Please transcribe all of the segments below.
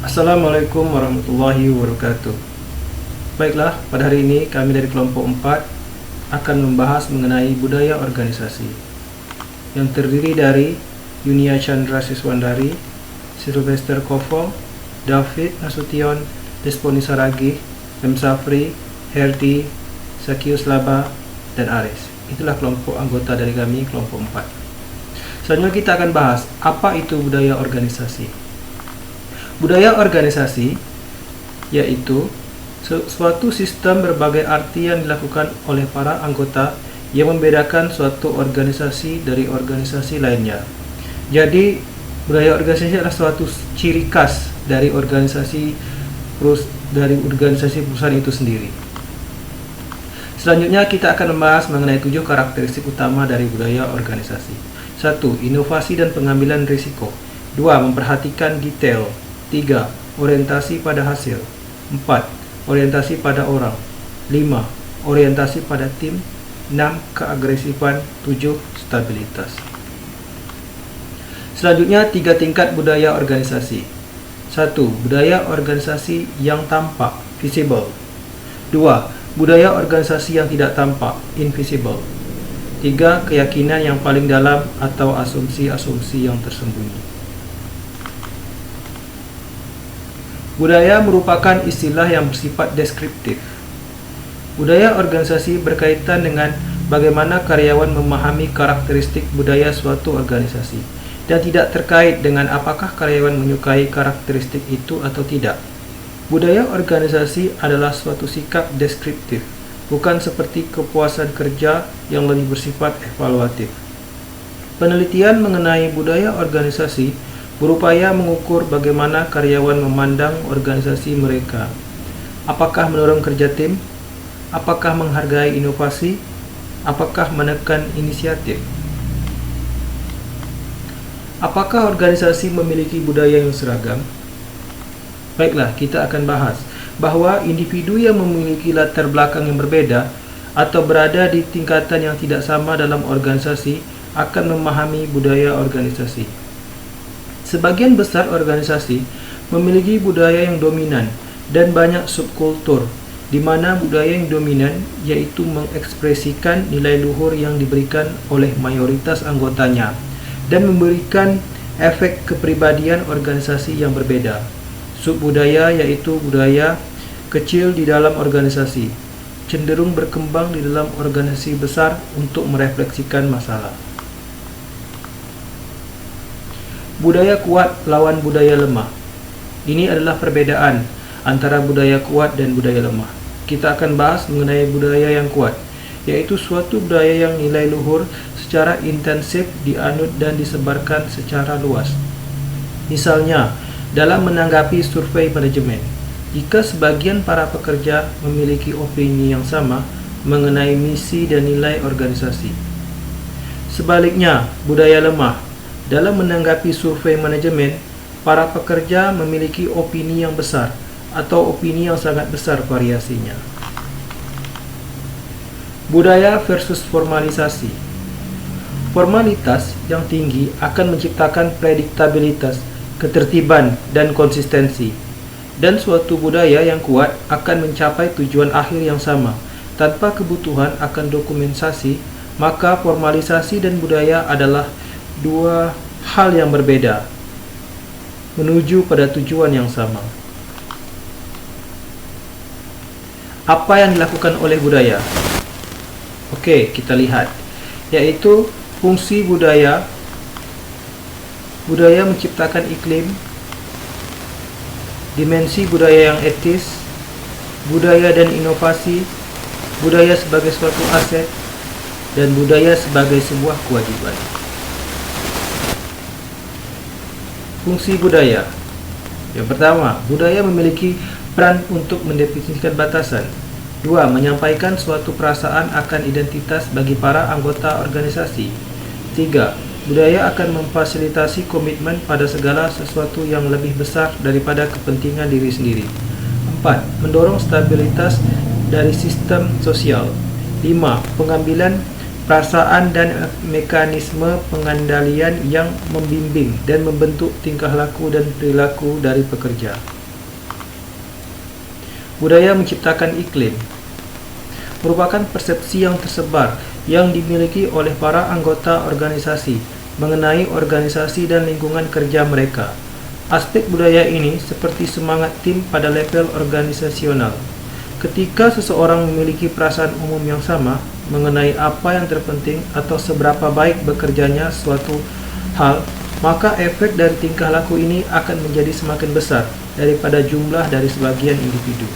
Assalamualaikum warahmatullahi wabarakatuh. Baiklah, pada hari ini kami dari kelompok 4 akan membahas mengenai budaya organisasi yang terdiri dari Yunia Chandra Siswandari, Sylvester Kofong, David Nasution, Desponi Saragih, M. Safri, Herdi, Sakius Laba, dan Aris. Itulah kelompok anggota dari kami, kelompok 4. Selanjutnya kita akan bahas apa itu budaya organisasi. Budaya organisasi yaitu suatu sistem berbagai arti yang dilakukan oleh para anggota yang membedakan suatu organisasi dari organisasi lainnya. Jadi, budaya organisasi adalah suatu ciri khas dari organisasi perusahaan itu sendiri. Selanjutnya kita akan membahas mengenai 7 karakteristik utama dari budaya organisasi. 1. Inovasi dan pengambilan risiko. 2. Memperhatikan detail. 3. Orientasi pada hasil. 4. Orientasi pada orang. 5. Orientasi pada tim. 6. Keagresifan. 7. Stabilitas. Selanjutnya 3 tingkat budaya organisasi. 1. Budaya organisasi yang tampak, visible. 2. Budaya organisasi yang tidak tampak, invisible. 3. Keyakinan yang paling dalam atau asumsi-asumsi yang tersembunyi. Budaya merupakan istilah yang bersifat deskriptif. Budaya organisasi berkaitan dengan bagaimana karyawan memahami karakteristik budaya suatu organisasi dan tidak terkait dengan apakah karyawan menyukai karakteristik itu atau tidak. Budaya organisasi adalah suatu sikap deskriptif, bukan seperti kepuasan kerja yang lebih bersifat evaluatif. Penelitian mengenai budaya organisasi berupaya mengukur bagaimana karyawan memandang organisasi mereka. Apakah mendorong kerja tim? Apakah menghargai inovasi? Apakah menekan inisiatif? Apakah organisasi memiliki budaya yang seragam? Baiklah, kita akan bahas bahwa individu yang memiliki latar belakang yang berbeda atau berada di tingkatan yang tidak sama dalam organisasi akan memahami budaya organisasi. Sebagian besar organisasi memiliki budaya yang dominan dan banyak subkultur, di mana budaya yang dominan yaitu mengekspresikan nilai luhur yang diberikan oleh mayoritas anggotanya dan memberikan efek kepribadian organisasi yang berbeda. Subbudaya yaitu budaya kecil di dalam organisasi, cenderung berkembang di dalam organisasi besar untuk merefleksikan masalah. Budaya kuat lawan budaya lemah. Ini adalah perbedaan antara budaya kuat dan budaya lemah. Kita akan bahas mengenai budaya yang kuat, yaitu suatu budaya yang nilai luhur secara intensif dianut dan disebarkan secara luas. Misalnya, dalam menanggapi survei manajemen, jika sebagian para pekerja memiliki opini yang sama mengenai misi dan nilai organisasi. Sebaliknya, budaya lemah dalam menanggapi survei manajemen, para pekerja memiliki opini yang besar atau opini yang sangat besar variasinya. Budaya versus formalisasi. Formalitas yang tinggi akan menciptakan prediktabilitas, ketertiban, dan konsistensi. Dan suatu budaya yang kuat akan mencapai tujuan akhir yang sama. Tanpa kebutuhan akan dokumentasi, maka formalisasi dan budaya adalah dua hal yang berbeda menuju pada tujuan yang sama. Apa yang dilakukan oleh budaya? Oke, kita lihat, yaitu fungsi budaya. Budaya menciptakan iklim, dimensi budaya yang etis, budaya dan inovasi, budaya sebagai suatu aset, dan budaya sebagai sebuah kewajiban. Fungsi budaya. Yang pertama, budaya memiliki peran untuk mendefinisikan batasan. 2. Menyampaikan suatu perasaan akan identitas bagi para anggota organisasi. 3. Budaya akan memfasilitasi komitmen pada segala sesuatu yang lebih besar daripada kepentingan diri sendiri. 4. Mendorong stabilitas dari sistem sosial. 5. Pengambilan perasaan dan mekanisme pengendalian yang membimbing dan membentuk tingkah laku dan perilaku dari pekerja. Budaya menciptakan iklim merupakan persepsi yang tersebar yang dimiliki oleh para anggota organisasi mengenai organisasi dan lingkungan kerja mereka. Aspek budaya ini seperti semangat tim pada level organisasional. Ketika seseorang memiliki perasaan umum yang sama mengenai apa yang terpenting atau seberapa baik bekerjanya suatu hal, maka efek dari tingkah laku ini akan menjadi semakin besar daripada jumlah dari sebagian individu.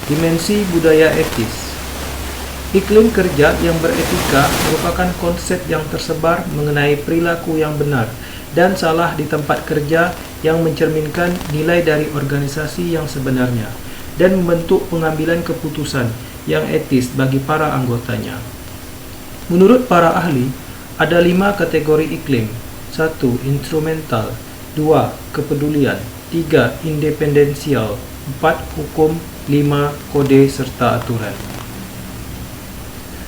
Dimensi budaya etis. Iklim kerja yang beretika merupakan konsep yang tersebar mengenai perilaku yang benar dan salah di tempat kerja yang mencerminkan nilai dari organisasi yang sebenarnya dan membentuk pengambilan keputusan yang etis bagi para anggotanya. Menurut para ahli, ada 5 kategori iklim. 1. Instrumental. 2. Kepedulian. 3. Independensial. 4. Hukum. 5. Kode serta aturan.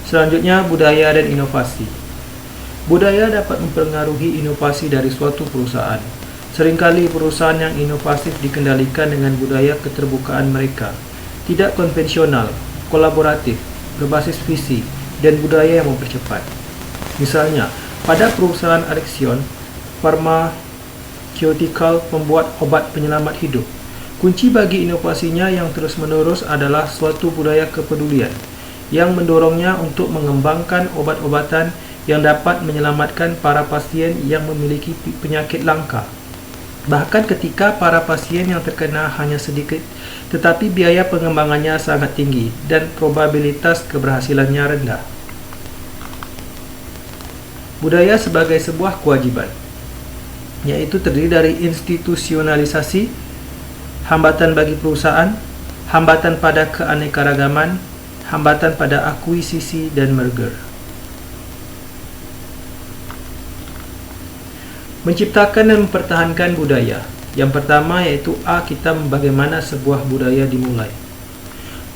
Selanjutnya, budaya dan inovasi. Budaya dapat mempengaruhi inovasi dari suatu perusahaan. Seringkali perusahaan yang inovatif dikendalikan dengan budaya keterbukaan mereka, tidak konvensional, kolaboratif, berbasis visi, dan budaya yang mempercepat. Misalnya, pada perusahaan Alexion Pharmaceutical membuat obat penyelamat hidup. Kunci bagi inovasinya yang terus-menerus adalah suatu budaya kepedulian yang mendorongnya untuk mengembangkan obat-obatan yang dapat menyelamatkan para pasien yang memiliki penyakit langka. Bahkan ketika para pasien yang terkena hanya sedikit, tetapi biaya pengembangannya sangat tinggi dan probabilitas keberhasilannya rendah. Budaya sebagai sebuah kewajiban, yaitu terdiri dari institusionalisasi, hambatan bagi perusahaan, hambatan pada keanekaragaman, hambatan pada akuisisi dan merger. Menciptakan dan mempertahankan budaya. Yang pertama yaitu A. Kita bagaimana sebuah budaya dimulai.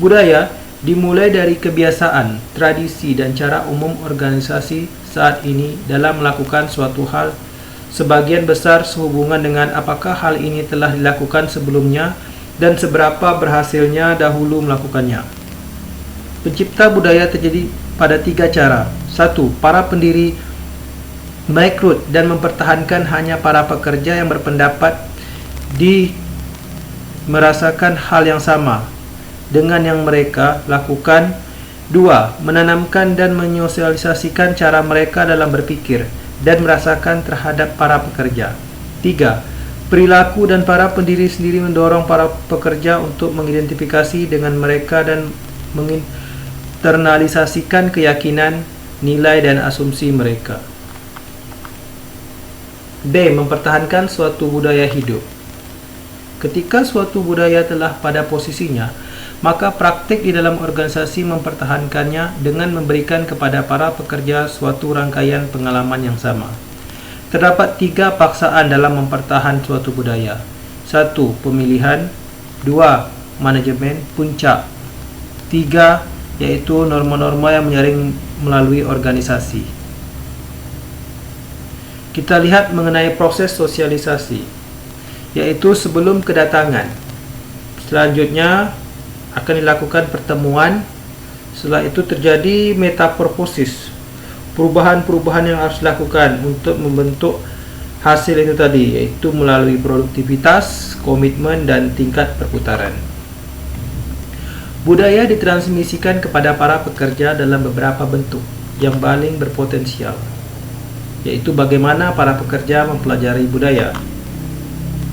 Budaya dimulai dari kebiasaan, tradisi, dan cara umum organisasi saat ini dalam melakukan suatu hal. Sebagian besar sehubungan dengan apakah hal ini telah dilakukan sebelumnya dan seberapa berhasilnya dahulu melakukannya. Pencipta budaya terjadi pada 3 cara. 1. Para pendiri merekrut dan mempertahankan hanya para pekerja yang berpendapat merasakan hal yang sama dengan yang mereka lakukan. 2. Menanamkan dan menyosialisasikan cara mereka dalam berpikir dan merasakan terhadap para pekerja. 3. Perilaku dan para pendiri sendiri mendorong para pekerja untuk mengidentifikasi dengan mereka dan menginternalisasikan keyakinan, nilai, dan asumsi mereka. B. Mempertahankan suatu budaya hidup. Ketika suatu budaya telah pada posisinya, maka praktik di dalam organisasi mempertahankannya dengan memberikan kepada para pekerja suatu rangkaian pengalaman yang sama. Terdapat 3 paksaan dalam mempertahankan suatu budaya. 1. Pemilihan. 2. Manajemen puncak. 3. Yaitu norma-norma yang menyaring melalui organisasi. Kita lihat mengenai proses sosialisasi, yaitu sebelum kedatangan. Selanjutnya akan dilakukan pertemuan. Setelah itu terjadi metamorfosis, perubahan-perubahan yang harus dilakukan untuk membentuk hasil itu tadi, yaitu melalui produktivitas, komitmen, dan tingkat perputaran. Budaya ditransmisikan kepada para pekerja dalam beberapa bentuk yang paling berpotensial, yaitu bagaimana para pekerja mempelajari budaya.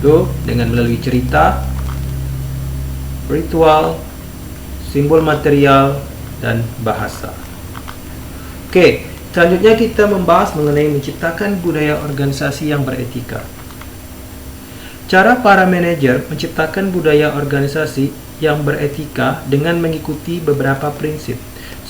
Itu dengan melalui cerita, ritual, simbol material, dan bahasa. Oke, selanjutnya kita membahas mengenai menciptakan budaya organisasi yang beretika. Cara para manajer menciptakan budaya organisasi yang beretika dengan mengikuti beberapa prinsip.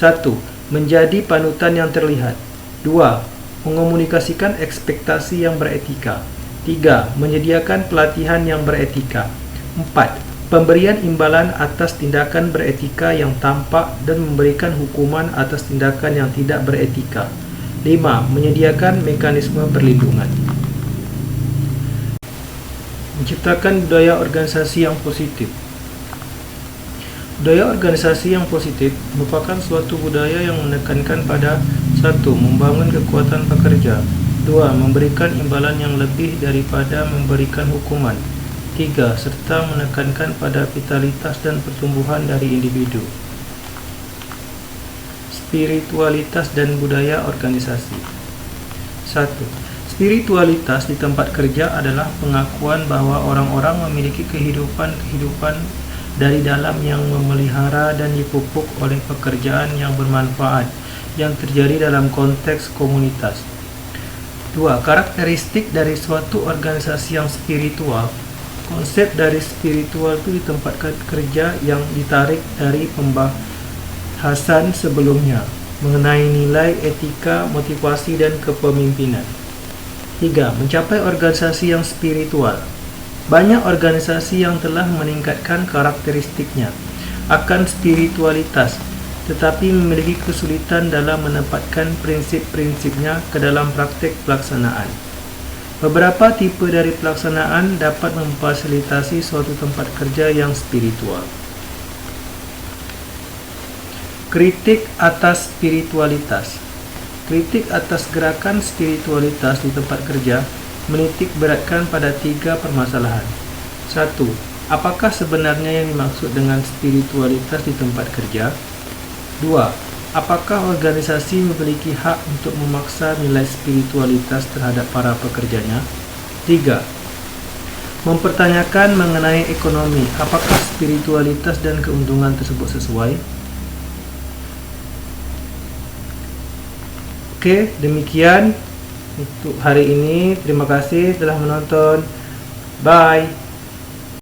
1. Menjadi panutan yang terlihat. 2. Mengomunikasikan ekspektasi yang beretika. 3. Menyediakan pelatihan yang beretika. 4. Pemberian imbalan atas tindakan beretika yang tampak dan memberikan hukuman atas tindakan yang tidak beretika. 5. Menyediakan mekanisme perlindungan. Menciptakan budaya organisasi yang positif. Budaya organisasi yang positif merupakan suatu budaya yang menekankan pada 1. Membangun kekuatan pekerja. 2. Memberikan imbalan yang lebih daripada memberikan hukuman. 3. Serta menekankan pada vitalitas dan pertumbuhan dari individu. Spiritualitas dan budaya organisasi. 1. Spiritualitas di tempat kerja adalah pengakuan bahwa orang-orang memiliki kehidupan dari dalam yang memelihara dan dipupuk oleh pekerjaan yang bermanfaat yang terjadi dalam konteks komunitas. 2. Karakteristik dari suatu organisasi yang spiritual. Konsep dari spiritual itu di tempat kerja yang ditarik dari pembahasan sebelumnya mengenai nilai etika, motivasi, dan kepemimpinan. 3. Mencapai organisasi yang spiritual. Banyak organisasi yang telah meningkatkan karakteristiknya akan spiritualitas, tetapi memiliki kesulitan dalam menempatkan prinsip-prinsipnya ke dalam praktik pelaksanaan. Beberapa tipe dari pelaksanaan dapat memfasilitasi suatu tempat kerja yang spiritual. Kritik atas spiritualitas. Kritik atas gerakan spiritualitas di tempat kerja menitik beratkan pada 3 permasalahan. 1. Apakah sebenarnya yang dimaksud dengan spiritualitas di tempat kerja? 2. Apakah organisasi memiliki hak untuk memaksa nilai spiritualitas terhadap para pekerjanya? 3. Mempertanyakan mengenai ekonomi, apakah spiritualitas dan keuntungan tersebut sesuai? Oke, demikian untuk hari ini. Terima kasih telah menonton. Bye.